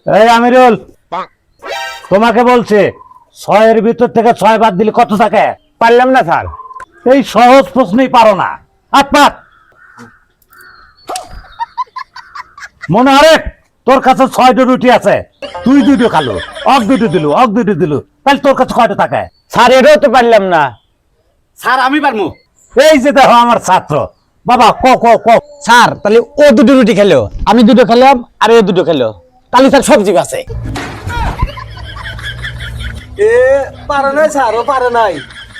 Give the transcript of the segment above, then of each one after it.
এই আমিরুল, তোমাকে বলছে 6 এর ভিতর থেকে 6 বাদ দিলে কত থাকে? পারলাম না স্যার। এই সহজ প্রশ্নই পারো না। হাত পাত। মনে হরে তোর কাছে 6টা রুটি আছে, তুই 2টো খালো, অগ 2টো দিলু, অগ 2টো দিলু, তাহলে তোর কাছে কয়টা থাকে? স্যার এটাও তো পারলাম না। স্যার আমি পারবো। এই যে দেখো আমার ছাত্র, বাবা ক ক ক। স্যার তাহলে ও দুটো রুটি খেলো, আমি দুটো খেলাম, আর এ দুটো খেলো, তাহলে স্যার সবজি আছে। এ পারে নাই স্যার, ও পারে নাই।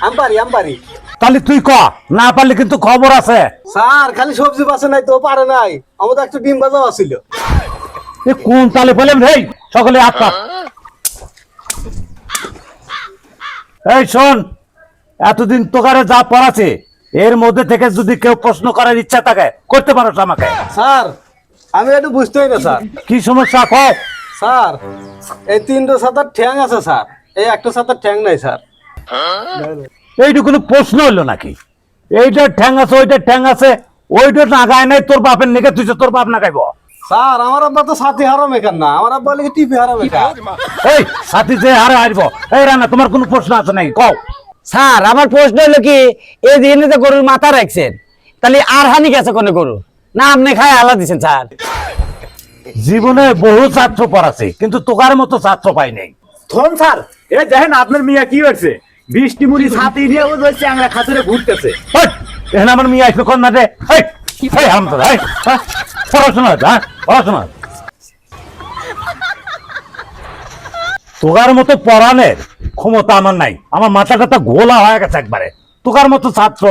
আমি পারি। তাহলে তুই ক, না পারলে কিন্তু খবর আছে। স্যার খালি সবজি বাসে নাই তো, ও পারে নাই। আমাদের একটা ডিম ভাজাও আছিল। এ কোন তালে বললাম রে, সকলে হাত পাত। এই শোন, এতদিন তোকারে যা পড়াছে এর মধ্যে থেকে যদি কেউ প্রশ্ন করার ইচ্ছা থাকে করতে পারো আমাকে। স্যার আমি একটু বুঝতেই না স্যার। কি সমস্যা কও? স্যার এই 3টো ছাতার ঠ্যাং আছে স্যার, এই একটা ছাতার ঠ্যাং নাই স্যার। এইটা কোনো প্রশ্ন হইলো নাকি? এইটার ঠ্যাং আছে, ওইটার ঠ্যাং আছে, ওইটা নাগায় নাই তোর বাপের নেগে, তুই তোর বাপ নাগাইব? স্যার আমার আব্বা তো সাথী হারা মেকার না, আমার আব্বা লিখে টিপি হারা মেকার। এই সাথী যে হারে হারব। এই রানা, তোমার কোনো প্রশ্ন আছে নাকি কও? স্যার আমার প্রশ্ন হলো কি, এই দিনে তো গরুর মাথা রাখছেন, তাহলে আর হানি গেছে কোনে গরু না? আপনি খায় আলা দিচ্ছেন স্যার। জীবনে বহু ছাত্র পড়াছে কিন্তু তোকার মতো ছাত্র পাই নাই। থন স্যার, এ দেখেন আপনার মিয়া কি হচ্ছে, 20টি মুড়ি ছাতি নিয়ে ও হচ্ছে আমরা খাতুরে ঘুরতেছে। হট, এখানে আমার মেয়ে আসবে কোন না রে? এই এই হারামজাদা, এই, হ্যাঁ? পড়াশোনা হচ্ছে, হ্যাঁ পড়াশোনা। তোকার মতো পড়ানের ক্ষমতা আমার নাই, আমার মাথা টাথা গোলা হয়ে গেছে একবারে। তোকার মতো ছাত্র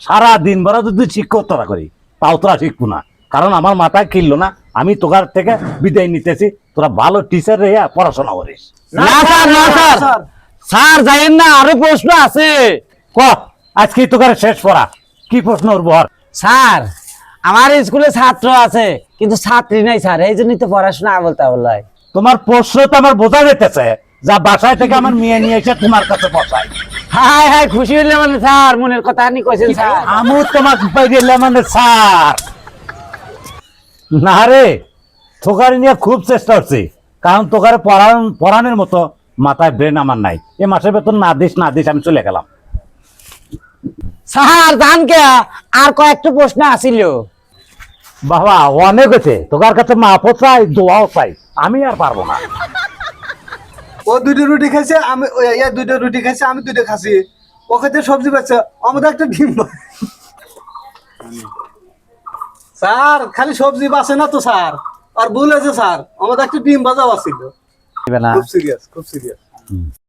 সারা দিন ভরা যদি শিক্ষকতা করি তাও তোরা শিখবো না, কারণ আমার মাথায় কিনলো না। আমি তোকার থেকে বিদায় নিতেছি, তোরা ভালো টিচার রে পড়াশোনা করিস। না স্যার, না স্যার, স্যার স্যার যাইেন না, আরো প্রশ্ন আছে। ক, আজকে তোকার শেষ পড়া, কি প্রশ্ন উঠবো? স্যার আমার স্কুলে ছাত্র আছে কিন্তু ছাত্রী নাই স্যার, এই জন্যই তো পড়াশোনা আবল তাবল হয়। তোমার প্রশ্ন তো আমার বোঝা যেতেছে, যা বাসায় থেকে আমার মেয়ে নিয়ে এসে তোমার কাছে বসাই। হাই হাই খুশি হইলে মানে স্যার, মনের কথা আনি কইছেন স্যার। আমি তোমাকে পাইলে মানে স্যার না রে, তোকার নিয়ে খুব চেষ্টা করছি, কারণ তোকার পড়ানোর মতো মাথায় ব্রেন আমার নাই। এ মাসের বেতন না দিস না দিস আমি চলে গেলাম। স্যার জান কে আর কয়েকটা প্রশ্ন আছিল। বাবা অনেক হয়েছে, তোকার কাছে মাপও চাই, দোয়াও চাই, আমি আর পারবো না। ও 2টো রুটি খাইছে, আমি 2টো রুটি খাইছে, আমি 2টো খাসি। ও খেতে সবজি পাচ্ছে, আমাদের একটা ডিম স্যার খালি সবজি বাসে না তো স্যার, আর ভুল আছে স্যার, আমাদের একটা ডিম ভাজাও আছিল। খুব সিরিয়াস, খুব সিরিয়াস।